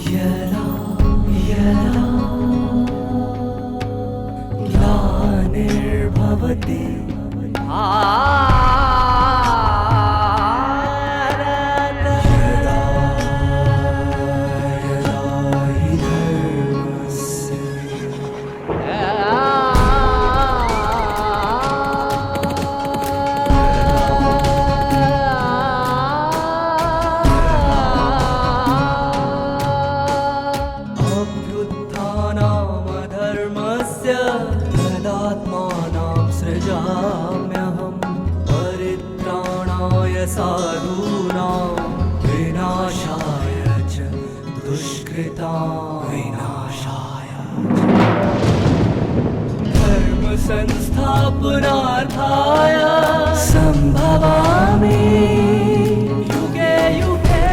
यदा यदा ग्लानिर्भवति साधूनां विनाशाय च दुष्कृतां विनाशाय धर्म संस्थापनार्थाय संभवामि युगे युगे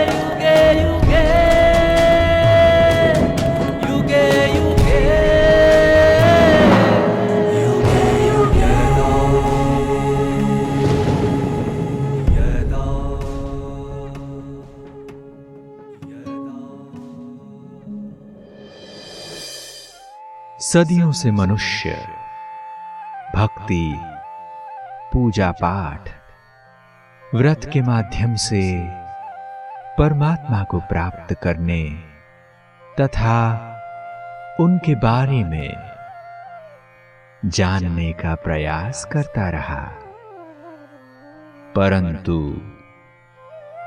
युगे युगे युगे युगे सदियों से मनुष्य भक्ति, पूजा पाठ, व्रत के माध्यम से परमात्मा को प्राप्त करने तथा उनके बारे में जानने का प्रयास करता रहा, परंतु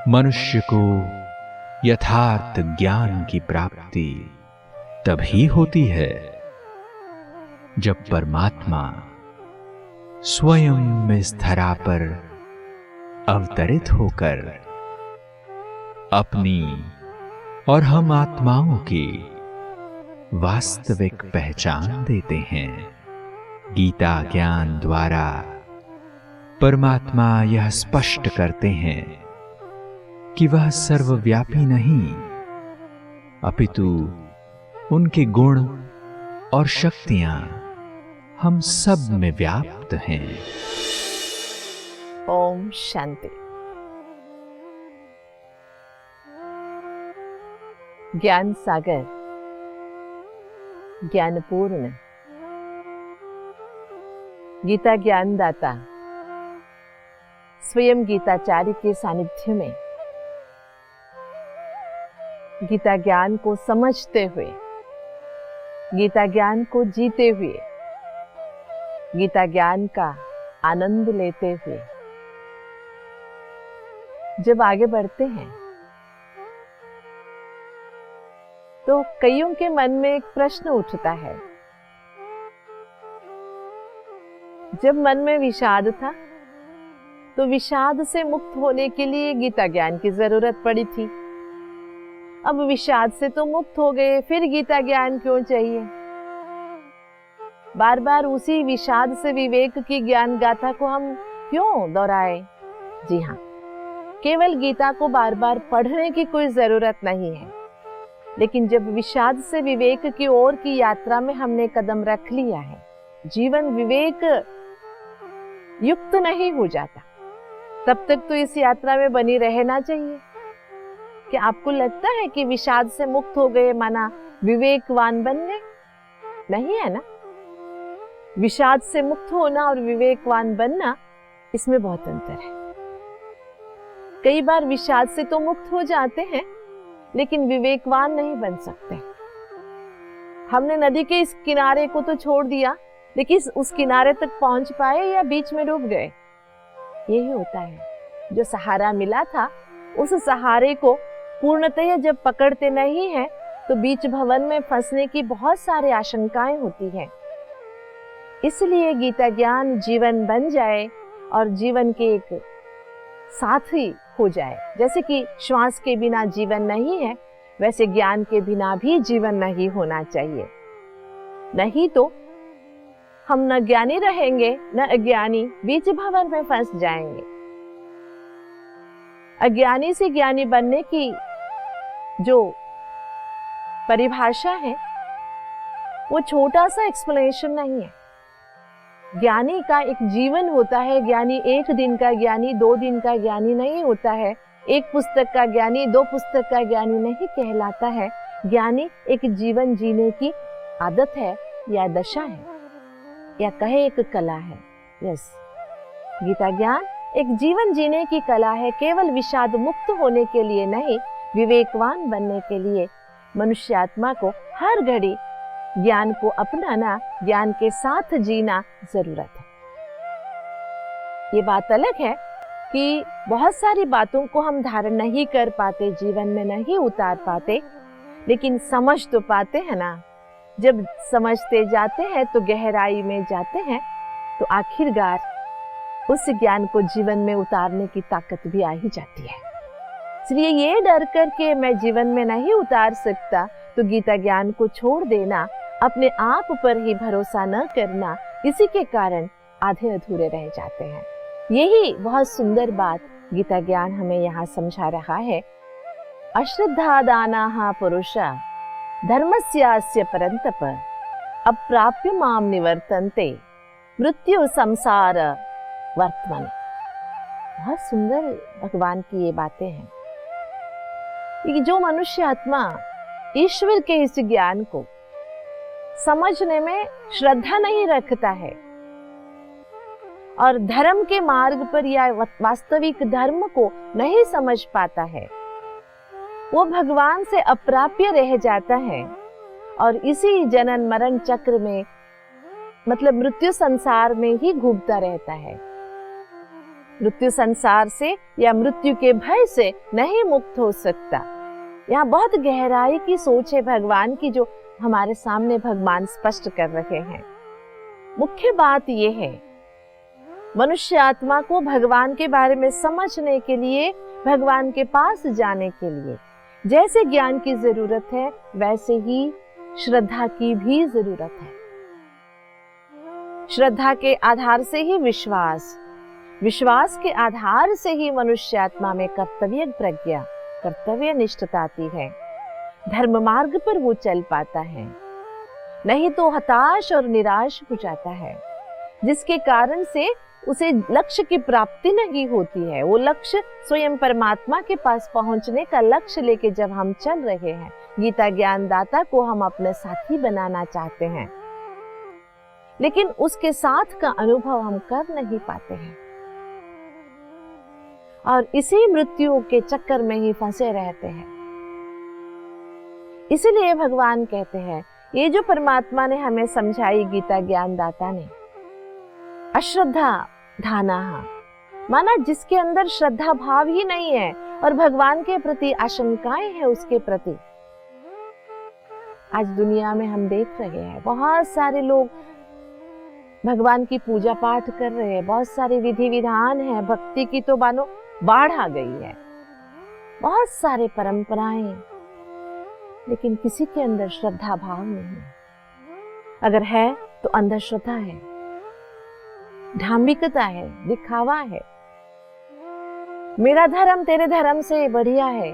मनुष्य को यथार्थ ज्ञान की प्राप्ति तभी होती है जब परमात्मा स्वयं इस धरा पर अवतरित होकर अपनी और हम आत्माओं की वास्तविक पहचान देते हैं। गीता ज्ञान द्वारा परमात्मा यह स्पष्ट करते हैं कि वह सर्वव्यापी नहीं, अपितु उनके गुण और शक्तियां हम सब में व्याप्त हैं। ओम शांति। ज्ञान सागर, ज्ञानपूर्ण, गीता ज्ञानदाता स्वयं गीताचार्य के सानिध्य में गीता ज्ञान को समझते हुए, गीता ज्ञान को जीते हुए, गीता ज्ञान का आनंद लेते हुए जब आगे बढ़ते हैं तो कईयों के मन में एक प्रश्न उठता है। जब मन में विषाद था तो विषाद से मुक्त होने के लिए गीता ज्ञान की जरूरत पड़ी थी। अब विषाद से तो मुक्त हो गए, फिर गीता ज्ञान क्यों चाहिए? बार बार उसी विषाद से विवेक की ज्ञान गाथा को हम क्यों दोहराए? जी हाँ, केवल गीता को बार बार पढ़ने की कोई जरूरत नहीं है, लेकिन जब विषाद से विवेक की ओर की यात्रा में हमने कदम रख लिया है, जीवन विवेक युक्त नहीं हो जाता, तब तक तो इस यात्रा में बनी रहना चाहिए। क्या आपको लगता है कि विषाद से मुक्त हो गए माना विवेकवान बन गए? नहीं है ना। विषाद से मुक्त होना और विवेकवान बनना, इसमें बहुत अंतर है। कई बार विषाद से तो मुक्त हो जाते हैं, लेकिन विवेकवान नहीं बन सकते। हमने नदी के इस किनारे को तो छोड़ दिया, लेकिन उस किनारे तक पहुंच पाए या बीच में डूब गए? यही होता है। जो सहारा मिला था, उस सहारे को पूर्णतः जब पकड़ते नहीं हैं, तो बीच भवन में फंसने की बहुत सारी आशंकाएं होती हैं। इसलिए गीता ज्ञान जीवन बन जाए और जीवन के एक साथी हो जाए। जैसे कि श्वास के बिना जीवन नहीं है, वैसे ज्ञान के बिना भी जीवन नहीं होना चाहिए। नहीं तो हम न ज्ञानी रहेंगे न अज्ञानी, बीच भवन में फंस जाएंगे। अज्ञानी से ज्ञानी बनने की जो परिभाषा है, वो छोटा सा एक्सप्लेनेशन नहीं है। ज्ञानी का एक जीवन होता है। ज्ञानी एक दिन का ज्ञानी, 2 दिन का ज्ञानी नहीं होता है। एक पुस्तक का ज्ञानी 2 पुस्तक का ज्ञानी नहीं कहलाता है। ज्ञानी एक जीवन जीने की आदत है या दशा है या कहे एक कला है। यस, गीता ज्ञान एक जीवन जीने की कला है, केवल विषाद मुक्त होने के लिए नहीं, विवेकवान बनने के लिए मनुष्य आत्मा को हर घड़ी ज्ञान को अपनाना, ज्ञान के साथ जीना जरूरत है। ये बात अलग है कि बहुत सारी बातों को हम धारण नहीं कर पाते, जीवन में नहीं उतार पाते, लेकिन समझ तो पाते हैं ना। जब समझते जाते हैं तो गहराई में जाते हैं, तो आखिरकार उस ज्ञान को जीवन में उतारने की ताकत भी आ ही जाती है। इसलिए ये डर कर के मैं जीवन में नहीं उतार सकता, तो गीता ज्ञान को छोड़ देना, अपने आप पर ही भरोसा न करना, इसी के कारण आधे अधूरे रह जाते हैं। यही बहुत सुंदर बात गीता ज्ञान हमें यहाँ समझा रहा है। अश्रद्धा दानाः पुरुषा धर्मस्यास्य परन्तप अप्राप्य माम निवर्तन्ते मृत्यु संसार वर्तमान। बहुत सुंदर भगवान की ये बातें हैं कि जो मनुष्य आत्मा ईश्वर के इस ज्ञान को समझने में श्रद्धा नहीं रखता है और धर्म के मार्ग पर या वास्तविक धर्म को नहीं समझ पाता है, वो भगवान से अप्राप्य रह जाता है और इसी जनन मरण चक्र में, मतलब मृत्यु संसार में ही घूमता रहता है। मृत्यु संसार से या मृत्यु के भय से नहीं मुक्त हो सकता। यहाँ बहुत गहराई की सोच है भगवान की, जो हमारे सामने भगवान स्पष्ट कर रहे हैं। मुख्य बात यह है, मनुष्य आत्मा को भगवान के बारे में समझने के लिए, भगवान के पास जाने के लिए जैसे ज्ञान की जरूरत है, वैसे ही श्रद्धा की भी जरूरत है। श्रद्धा के आधार से ही विश्वास, विश्वास के आधार से ही मनुष्य आत्मा में कर्तव्य प्रज्ञा, कर्तव्य निष्ठता आती है। धर्म मार्ग पर वो चल पाता है, नहीं तो हताश और निराश हो जाता है, जिसके कारण से उसे लक्ष्य की प्राप्ति नहीं होती है। वो लक्ष्य स्वयं परमात्मा के पास पहुंचने का लक्ष्य लेके जब हम चल रहे हैं, गीता ज्ञानदाता को हम अपने साथी बनाना चाहते हैं, लेकिन उसके साथ का अनुभव हम कर नहीं पाते हैं और इसी मृत्यु के चक्कर में ही फंसे रहते हैं। इसलिए भगवान कहते हैं, ये जो परमात्मा ने हमें समझाई गीता ज्ञानदाता ने, अश्रद्धा धानाः, माना जिसके अंदर श्रद्धा भाव ही नहीं है और भगवान के प्रति आशंकाएं हैं उसके प्रति। आज दुनिया में हम देख रहे हैं बहुत सारे लोग भगवान की पूजा पाठ कर रहे हैं, बहुत सारे विधि विधान है, भक्ति की तो मानो बाढ़ आ गई है, बहुत सारे परंपराएं, लेकिन किसी के अंदर श्रद्धा भाव नहीं है। अगर है तो अंधश्रद्धा है, धार्मिकता है, दिखावा है। मेरा धर्म तेरे धर्म से बढ़िया है,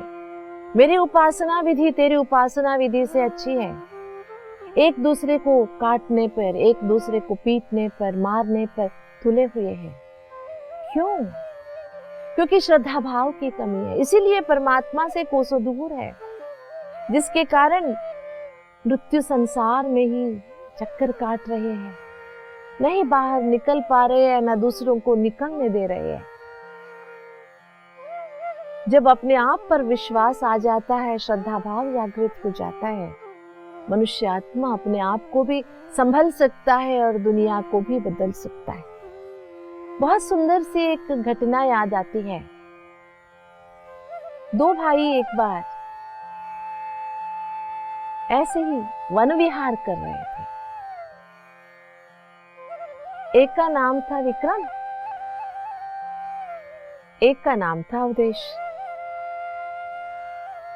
मेरी उपासना विधि तेरी उपासना विधि से अच्छी है। एक दूसरे को काटने पर, एक दूसरे को पीटने पर, मारने पर तुले हुए हैं। क्यों? क्योंकि श्रद्धा भाव की कमी है। इसीलिए परमात्मा से कोसों दूर है, जिसके कारण मृत्यु संसार में ही चक्कर काट रहे हैं, नहीं बाहर निकल पा रहे हैं, ना दूसरों को निकलने दे रहे हैं। जब अपने आप पर विश्वास आ जाता है, श्रद्धा भाव जागृत हो जाता है, मनुष्य आत्मा अपने आप को भी संभल सकता है और दुनिया को भी बदल सकता है। बहुत सुंदर सी एक घटना याद आती है। दो भाई एक बार ऐसे ही वन विहार कर रहे थे। एक का नाम था विक्रम, एक का नाम था अवधेश।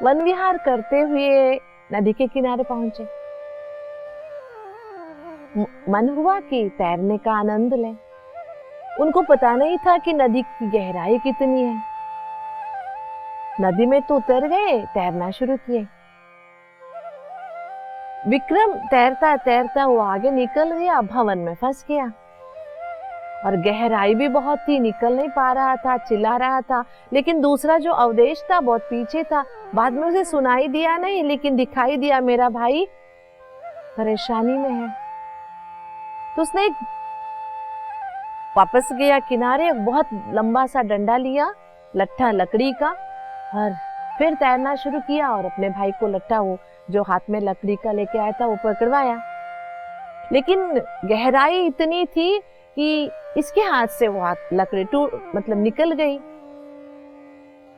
वन विहार करते हुए नदी के किनारे पहुंचे। मन हुआ कि तैरने का आनंद लें। उनको पता नहीं था कि नदी की गहराई कितनी है। नदी में तो उतर गए, तैरना शुरू किए। विक्रम तैरता तैरता वो आगे निकल गया, भवन में फंस गया। और गहराई भी बहुत थी, निकल नहीं पा रहा था, चिल्ला रहा था। लेकिन दूसरा जो अवधेश था बहुत पीछे था, बाद में उसे सुनाई दिया नहीं, लेकिन दिखाई दिया मेरा भाई परेशानी में है। तो उसने वापस गया किनारे, बहुत लंबा सा डंडा लिया, लट्ठा लकड़ी का, और फिर तैरना शुरू किया और अपने भाई को लट्ठा वो जो हाथ में लकड़ी का लेके आया था वो पकड़वाया। लेकिन गहराई इतनी थी कि इसके हाथ से वो हाथ लकड़ी मतलब निकल गई।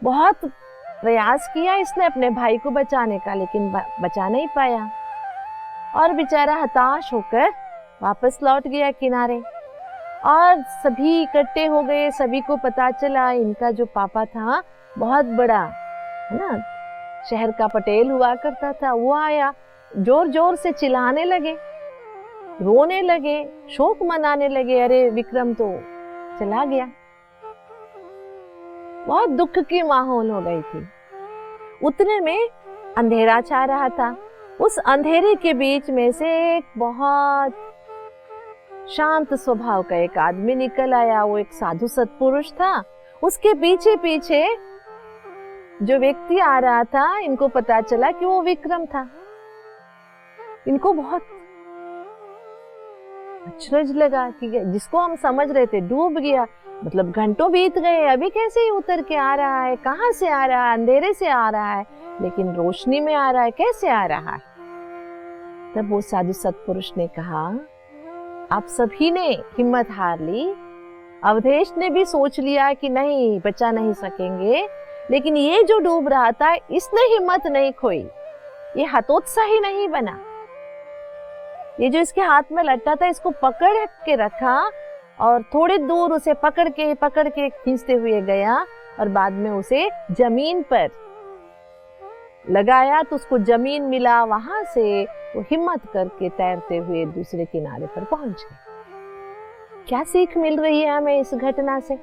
बहुत प्रयास किया इसने अपने भाई को बचाने का, लेकिन बचा नहीं पाया और बेचारा हताश होकर वापस लौट गया किनारे। और सभी इकट्ठे हो गए, सभी को पता चला इनका जो पापा था बहुत बड़ा है ना, शहर का पटेल हुआ करता था, वो आया, जोर जोर से चिल्लाने लगे, रोने लगे, शोक मनाने लगे, अरे विक्रम तो चला गया। बहुत दुख की माहौल हो गई थी। उतने में अंधेरा छा रहा था। उस अंधेरे के बीच में से एक बहुत शांत स्वभाव का एक आदमी निकल आया। वो एक साधु सत्पुरुष था। उसके पीछे पीछे जो व्यक्ति आ रहा था, इनको पता चला कि वो विक्रम था। इनको बहुत अचरज लगा कि जिसको हम समझ रहे थे डूब गया, मतलब घंटों बीत गए, अभी कैसे ही उतर के आ रहा है, कहां से आ रहा है, अंधेरे से आ रहा है, लेकिन रोशनी में आ रहा है, कैसे आ रहा है। तब वो साधु सत्पुरुष ने कहा, आप सभी ने हिम्मत हार ली, अवधेश ने भी सोच लिया कि नहीं, बचा नहीं सकेंगे, लेकिन ये जो डूब रहा था इसने हिम्मत नहीं खोई, ये हतोत्साही नहीं बना। ये जो इसके हाथ में लट्ठा था इसको पकड़ के रखा और थोड़ी दूर उसे पकड़ के खींचते हुए गया और बाद में उसे जमीन पर लगाया तो उसको जमीन मिला। वहां से वो हिम्मत करके तैरते हुए दूसरे किनारे पर पहुंच गए। क्या सीख मिल रही है हमें इस घटना से?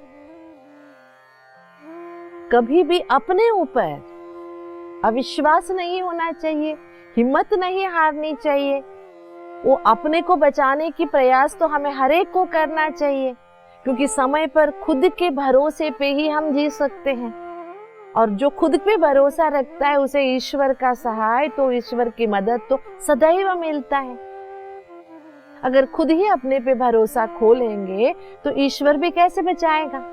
कभी भी अपने ऊपर अविश्वास नहीं होना चाहिए, हिम्मत नहीं हारनी चाहिए। वो अपने को बचाने की प्रयास तो हमें हर एक को करना चाहिए, क्योंकि समय पर खुद के भरोसे पे ही हम जी सकते हैं। और जो खुद पे भरोसा रखता है उसे ईश्वर का सहाय तो ईश्वर की मदद तो सदैव मिलता है। अगर खुद ही अपने पे भरोसा खो लेंगे तो ईश्वर भी कैसे बचाएगा।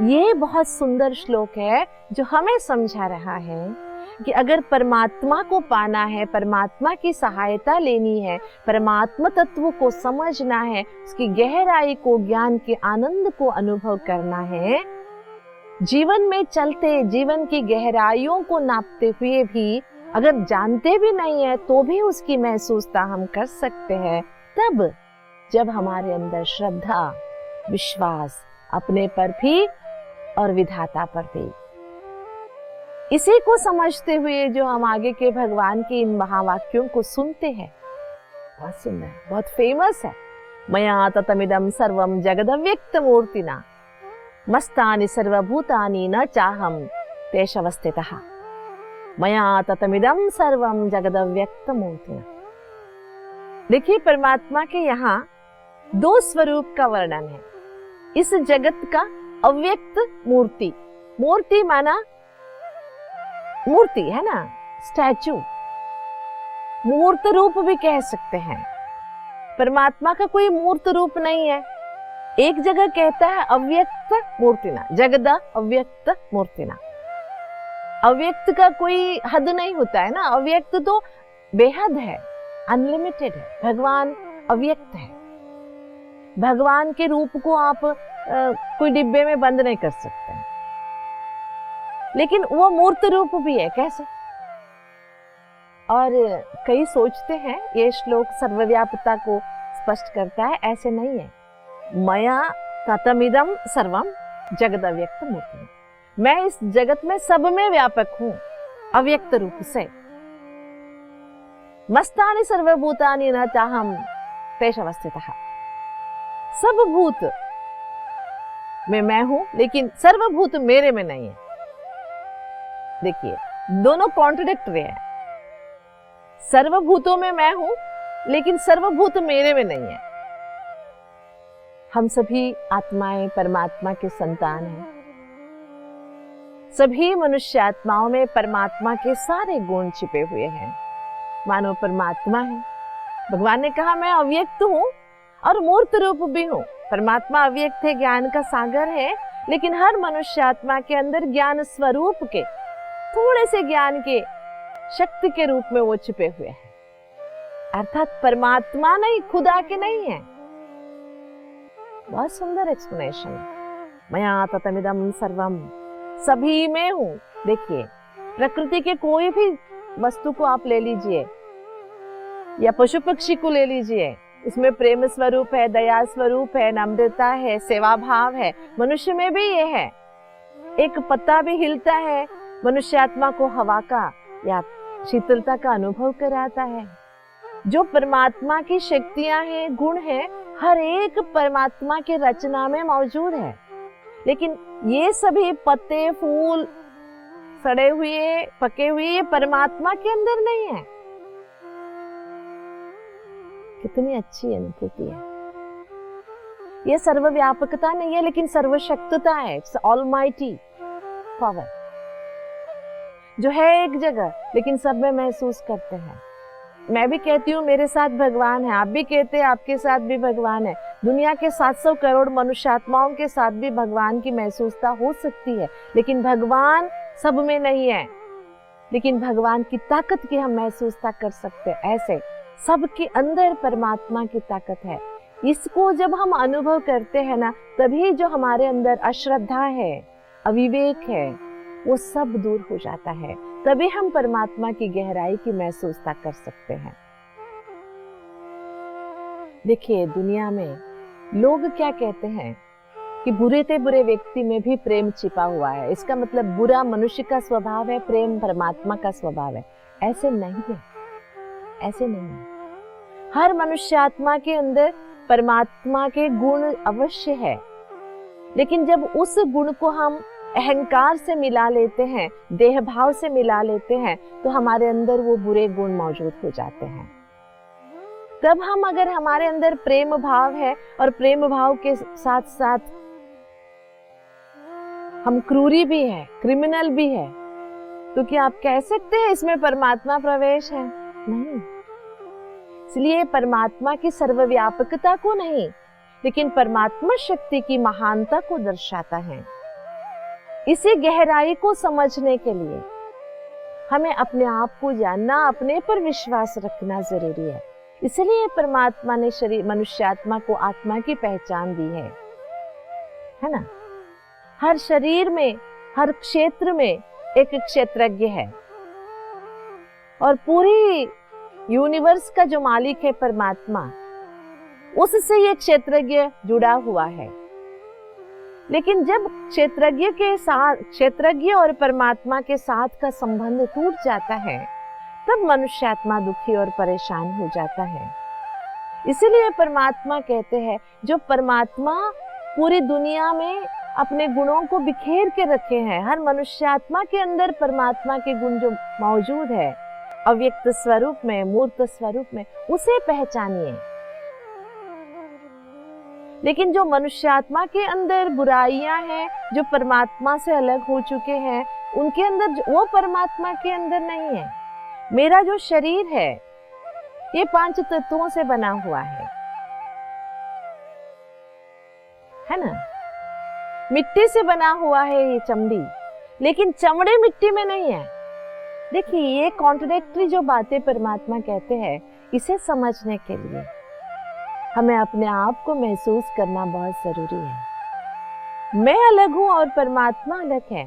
ये बहुत सुंदर श्लोक है जो हमें समझा रहा है कि अगर परमात्मा को पाना है, परमात्मा की सहायता लेनी है, परमात्मा तत्व को समझना है, उसकी गहराई को, ज्ञान के आनंद को अनुभव करना है, जीवन में चलते, जीवन की गहराइयों को नापते हुए भी अगर जानते भी नहीं है तो भी उसकी महसूसता हम कर सकते हैं, तब जब हमारे अंदर श्रद्धा, विश्वास अपने पर भी और विधाता पर भी। इसी को समझते हुए जो हम आगे के भगवान के इन महावाक्यों को सुनते हैं, बहुत सुंदर, बहुत फेमस है। मया ततमिदं सर्वं जगदव्यक्त मूर्तिना मस्तानि सर्वभूतानि न चाहम तेषवस्थितः। मया ततमिदं सर्वं जगदव्यक्त मूर्तिना। देखिए, परमात्मा के यहाँ दो स्वरूप का वर्णन है। इस जगत का अव्यक्त मूर्ति, मूर्ति माना मूर्ति है ना, स्टैचू, मूर्त रूप भी कह सकते हैं। परमात्मा का कोई मूर्त रूप नहीं है। एक जगह कहता है अव्यक्त मूर्तिना, जगद अव्यक्त मूर्तिना। अव्यक्त का कोई हद नहीं होता है ना, अव्यक्त तो बेहद है, अनलिमिटेड है। भगवान अव्यक्त है। भगवान के रूप को आप कोई डिब्बे में बंद नहीं कर सकते हैं, लेकिन वो मूर्त रूप भी है, कैसे? और कई सोचते हैं ये श्लोक सर्वव्यापकता को स्पष्ट करता है, ऐसे नहीं है। मया ततमिदं सर्वं जगदव्यक्त मूर्ति, मैं इस जगत में सब में व्यापक हूं, अव्यक्त रूप से। मस्तानि सर्वभूतानि न चाहम तेषवस्थितः। सब भूत में मैं हूं, लेकिन सर्वभूत मेरे में नहीं है। देखिए, दोनों कॉन्ट्रडिक्टरी है। सर्वभूतों में मैं हूं, लेकिन सर्वभूत मेरे में नहीं है। हम सभी आत्माएं परमात्मा के संतान हैं। सभी मनुष्य आत्माओं में परमात्मा के सारे गुण छिपे हुए हैं। मानो परमात्मा है। भगवान ने कहा मैं अव्यक्त हूँ और मूर्त रूप भी हूँ। परमात्मा अव्यक्त है, ज्ञान का सागर है, लेकिन हर मनुष्य आत्मा के अंदर ज्ञान स्वरूप के थोड़े से ज्ञान के शक्ति के रूप में वो छिपे हुए हैं। अर्थात परमात्मा नहीं, खुदा के नहीं है। बहुत सुंदर एक्सप्लेनेशन है। मया ततमिदं सर्वम, सभी में हूं। देखिए, प्रकृति के कोई भी वस्तु को आप ले लीजिए या पशु पक्षी को ले लीजिए, उसमें प्रेम स्वरूप है, दया स्वरूप है, नम्रता है, सेवा भाव है। मनुष्य में भी ये है। एक पत्ता भी हिलता है, मनुष्य आत्मा को हवा का या शीतलता का अनुभव कराता है। जो परमात्मा की शक्तियां हैं, गुण हैं, हर एक परमात्मा के रचना में मौजूद है। लेकिन ये सभी पत्ते, फूल, सड़े हुए, पके हुए, ये परमात्मा के अंदर नहीं है। कितनी अच्छी अनुभूति है। ये सर्वव्यापकता नहीं है, लेकिन सर्वशक्तता है। इट्स ऑलमाइटी पावर जो है एक जगह, लेकिन सब में महसूस करते हैं। मैं भी कहती हूँ मेरे साथ भगवान है, आप भी कहते हैं आपके साथ भी भगवान है। दुनिया के 700 करोड़ मनुष्य आत्माओं के साथ भी भगवान की महसूसता हो सकती है, लेकिन भगवान सब में नहीं है। लेकिन भगवान की ताकत की हम महसूसता कर सकते हैं। ऐसे सबके अंदर परमात्मा की ताकत है। इसको जब हम अनुभव करते हैं ना, तभी जो हमारे अंदर अश्रद्धा है, अविवेक है, वो सब दूर हो जाता है। तभी हम परमात्मा की गहराई की महसूसता कर सकते हैं। देखिए, दुनिया में लोग क्या कहते हैं कि बुरे से बुरे व्यक्ति में भी प्रेम छिपा हुआ है। इसका मतलब बुरा मनुष्य का स्वभाव है, प्रेम परमात्मा का स्वभाव है। ऐसे नहीं है, ऐसे नहीं है। हर मनुष्य आत्मा के अंदर परमात्मा के गुण अवश्य है, लेकिन जब उस गुण को हम अहंकार से मिला लेते हैं, देह भाव से मिला लेते हैं, तो हमारे अंदर वो बुरे गुण मौजूद हो जाते हैं। तब हम, अगर हमारे अंदर प्रेम भाव है और प्रेम भाव के साथ साथ हम क्रूरी भी है, क्रिमिनल भी है, तो क्या आप कह सकते हैं इसमें परमात्मा प्रवेश है? नहीं। इसलिए परमात्मा की सर्वव्यापकता को नहीं, लेकिन परमात्मा शक्ति की महानता को दर्शाता है। इसी गहराई को समझने के लिए हमें अपने आप को जानना, अपने पर विश्वास रखना जरूरी है। इसलिए परमात्मा ने शरीर मनुष्य आत्मा को आत्मा की पहचान दी है ना। हर शरीर में, हर क्षेत्र में एक क्षेत्रज्ञ है, और पूरी यूनिवर्स का जो मालिक है परमात्मा, उससे ये क्षेत्रज्ञ जुड़ा हुआ है। लेकिन जब क्षेत्रज्ञ और परमात्मा के साथ का संबंध टूट जाता है, तब मनुष्य आत्मा दुखी और परेशान हो जाता है। इसीलिए परमात्मा कहते हैं, जो परमात्मा पूरी दुनिया में अपने गुणों को बिखेर के रखे हैं, हर मनुष्य आत्मा के अंदर परमात्मा के गुण जो मौजूद है, अव्यक्त स्वरूप में, मूर्त स्वरूप में, उसे पहचानिए। लेकिन जो मनुष्य आत्मा के अंदर बुराइयां हैं, जो परमात्मा से अलग हो चुके हैं, उनके अंदर, वो परमात्मा के अंदर नहीं है। मेरा जो शरीर है, ये 5 तत्वों से बना हुआ है ना। मिट्टी से बना हुआ है ये चमड़ी, लेकिन चमड़े मिट्टी में नहीं है। देखिए, ये कॉन्ट्रडिक्टरी जो बातें परमात्मा कहते हैं, इसे समझने के लिए हमें अपने आप को महसूस करना बहुत जरूरी है। मैं अलग हूं और परमात्मा अलग है,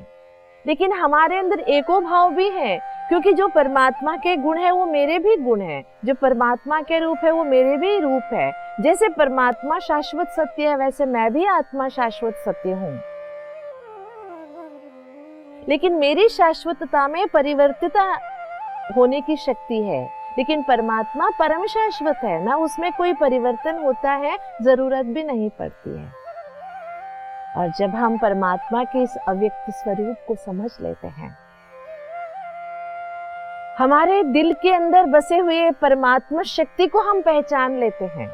लेकिन हमारे अंदर एको भाव भी है, क्योंकि जो परमात्मा के गुण है वो मेरे भी गुण है, जो परमात्मा के रूप है वो मेरे भी रूप है। जैसे परमात्मा शाश्वत सत्य है, वैसे मैं भी आत्मा शाश्वत सत्य हूं। लेकिन मेरी शाश्वतता में परिवर्तिता होने की शक्ति है, लेकिन परमात्मा परम शाश्वत है ना, उसमें कोई परिवर्तन होता है, जरूरत भी नहीं पड़ती है। और जब हम परमात्मा के इस अव्यक्त स्वरूप को समझ लेते हैं, हमारे दिल के अंदर बसे हुए परमात्मा शक्ति को हम पहचान लेते हैं,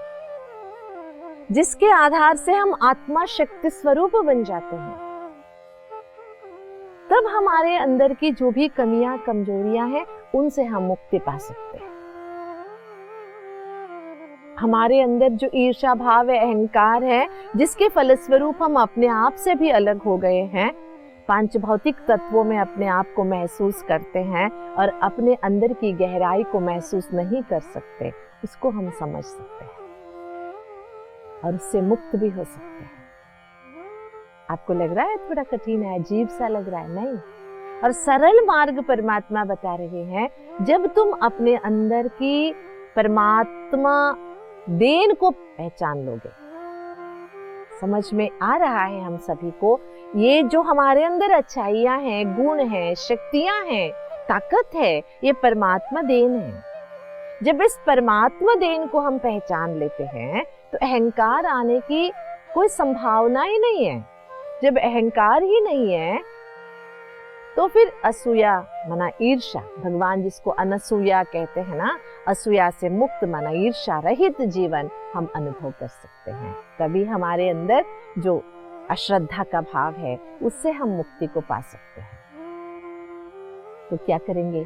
जिसके आधार से हम आत्मा शक्ति स्वरूप बन जाते हैं, तब हमारे अंदर की जो भी कमियां कमजोरियां हैं उनसे हम मुक्ति पा सकते हैं। हमारे अंदर जो ईर्ष्या भाव है, अहंकार है, जिसके फलस्वरूप हम अपने आप से भी अलग हो गए हैं, पांच भौतिक तत्वों में अपने आप को महसूस करते हैं और अपने अंदर की गहराई को महसूस नहीं कर सकते, उसको हम समझ सकते हैं और उससे मुक्त भी हो सकते हैं। आपको लग रहा है थोड़ा कठिन है, अजीब सा लग रहा है? नहीं, और सरल मार्ग परमात्मा बता रहे हैं। जब तुम अपने अंदर की परमात्मा देन को पहचान लोगे, समझ में आ रहा है हम सभी को, ये जो हमारे अंदर अच्छाइयां हैं, गुण हैं, शक्तियां हैं, ताकत है, ये परमात्मा देन है। जब इस परमात्मा देन को हम पहचान लेते हैं तो अहंकार आने की कोई संभावना ही नहीं है। जब अहंकार ही नहीं है तो फिर असूया माना ईर्ष्या, भगवान जिसको अनसूया कहते हैं ना, असूया से मुक्त माना ईर्ष्या रहित जीवन हम अनुभव कर सकते हैं। तभी हमारे अंदर जो अश्रद्धा का भाव है उससे हम मुक्ति को पा सकते हैं। तो क्या करेंगे?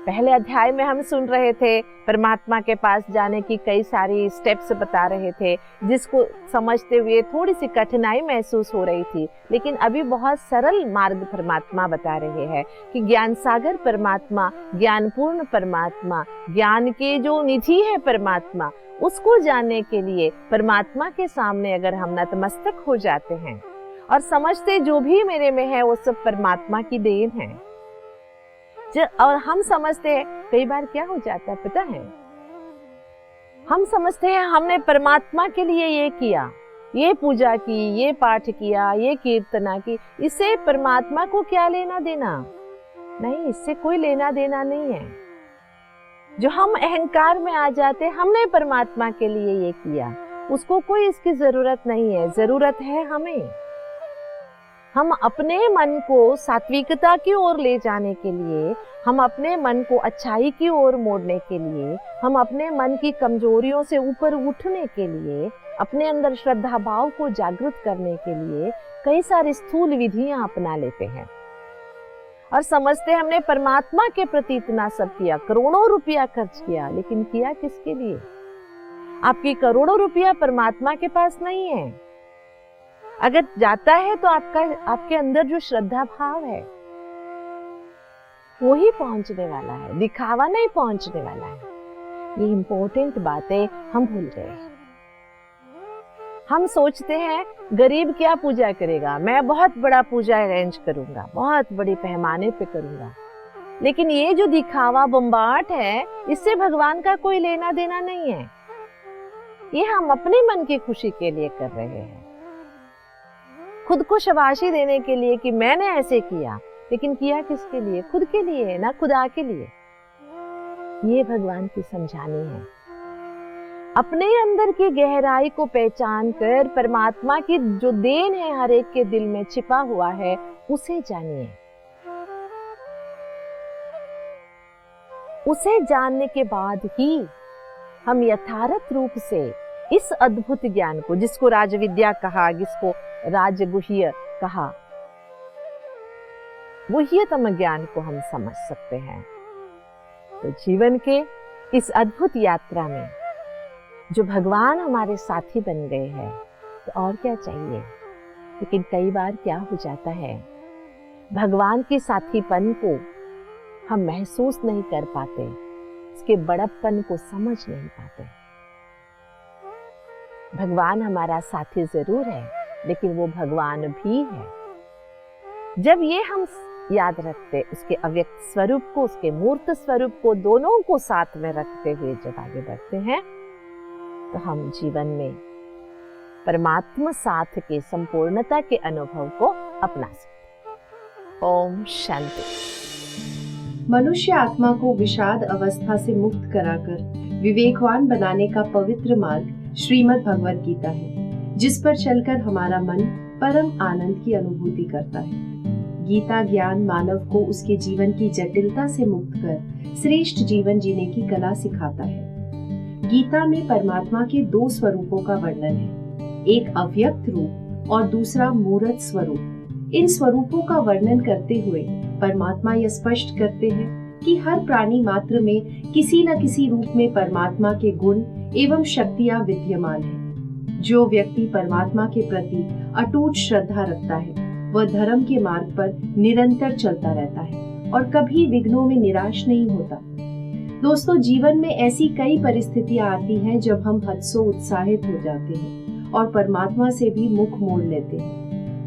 पहले अध्याय में हम सुन रहे थे, परमात्मा के पास जाने की कई सारी स्टेप्स बता रहे थे, जिसको समझते हुए थोड़ी सी कठिनाई महसूस हो रही थी, लेकिन अभी बहुत सरल मार्ग परमात्मा बता रहे हैं कि ज्ञान सागर परमात्मा, ज्ञानपूर्ण परमात्मा, ज्ञान के जो निधि है परमात्मा, उसको जानने के लिए परमात्मा के सामने अगर हम नतमस्तक हो जाते हैं और समझते जो भी मेरे में है वो सब परमात्मा की देन है, और हम समझते हैं, कई बार क्या हो जाता है पता है, हम समझते हैं हमने परमात्मा के लिए ये किया, ये पूजा की, ये पाठ किया, ये कीर्तना की, इससे परमात्मा को क्या लेना देना? नहीं, इससे कोई लेना देना नहीं है। जो हम अहंकार में आ जाते, हमने परमात्मा के लिए ये किया, उसको कोई इसकी जरूरत नहीं है, जरूरत है हमें। हम अपने मन को सात्विकता की ओर ले जाने के लिए, हम अपने मन को अच्छाई की ओर मोड़ने के लिए, हम अपने मन की कमजोरियों से ऊपर उठने के लिए, अपने अंदर श्रद्धा भाव को जागृत करने के लिए कई सारी स्थूल विधियां अपना लेते हैं और समझते हैं हमने परमात्मा के प्रति इतना सब किया, करोड़ों रुपया खर्च किया, लेकिन किया किसके लिए? आपकी करोड़ों रुपया परमात्मा के पास नहीं है। अगर जाता है तो आपके अंदर जो श्रद्धा भाव है वो ही पहुंचने वाला है, दिखावा नहीं पहुंचने वाला है। ये इंपॉर्टेंट बातें हम भूल गए हैं। हम सोचते हैं गरीब क्या पूजा करेगा, मैं बहुत बड़ा पूजा अरेंज करूंगा, बहुत बड़े पैमाने पे करूंगा, लेकिन ये जो दिखावा बम्बाट है, इससे भगवान का कोई लेना देना नहीं है। ये हम अपने मन की खुशी के लिए कर रहे हैं, खुद को शाबाशी देने के लिए कि मैंने ऐसे किया, लेकिन किया किसके लिए? खुद के लिए, ना खुदा के लिए। ये भगवान की समझानी है। अपने अंदर की गहराई को पहचान कर परमात्मा की जो देन है हर एक के दिल में छिपा हुआ है, उसे जानिए। उसे जानने के बाद ही हम यथार्थ रूप से इस अद्भुत ज्ञान को, जिसको राजविद्या कहा, जिसको राजगुह्य कहा, गुह्यतम ज्ञान को हम समझ सकते हैं। तो जीवन के इस अद्भुत यात्रा में जो भगवान हमारे साथी बन गए हैं, तो और क्या चाहिए? लेकिन कई बार क्या हो जाता है, भगवान के साथीपन को हम महसूस नहीं कर पाते, उसके बड़प्पन को समझ नहीं पाते। भगवान हमारा साथी जरूर है, लेकिन वो भगवान भी है। जब ये हम याद रखते, उसके अव्यक्त स्वरूप को, उसके मूर्त स्वरूप को, दोनों को साथ में रखते हुए जब आगे बढ़ते हैं, तो हम जीवन में परमात्मा साथ के संपूर्णता के अनुभव को अपना सकते। ओम शांति। मनुष्य आत्मा को विषाद अवस्था से मुक्त कराकर विवेकवान बनाने का पवित्र मार्ग श्रीमद् भगवद गीता है, जिस पर चलकर हमारा मन परम आनंद की अनुभूति करता है। गीता ज्ञान मानव को उसके जीवन की जटिलता से मुक्त कर श्रेष्ठ जीवन जीने की कला सिखाता है। गीता में परमात्मा के दो स्वरूपों का वर्णन है, एक अव्यक्त रूप और दूसरा मूर्त स्वरूप। इन स्वरूपों का वर्णन करते हुए परमात्मा यह स्पष्ट करते हैं कि हर प्राणी मात्र में किसी न किसी रूप में परमात्मा के गुण एवं शक्तियां विद्यमान हैं। जो व्यक्ति परमात्मा के प्रति अटूट श्रद्धा रखता है वह धर्म के मार्ग पर निरंतर चलता रहता है और कभी विघ्नों में निराश नहीं होता। दोस्तों, जीवन में ऐसी कई परिस्थितियां आती हैं जब हम हद से उत्साहित हो जाते हैं और परमात्मा से भी मुख मोड़ लेते हैं।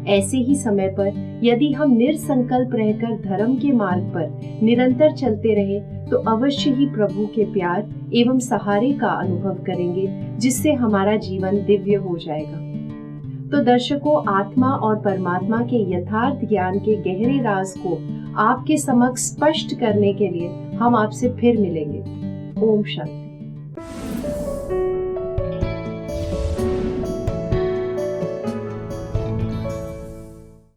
ऐसे ही समय पर यदि हम निरसंकल्प रहकर धर्म के मार्ग पर निरंतर चलते रहे तो अवश्य ही प्रभु के प्यार एवं सहारे का अनुभव करेंगे, जिससे हमारा जीवन दिव्य हो जाएगा। तो दर्शकों, आत्मा और परमात्मा के यथार्थ ज्ञान के गहरे राज को आपके समक्ष स्पष्ट करने के लिए हम आपसे फिर मिलेंगे। ओम शांति।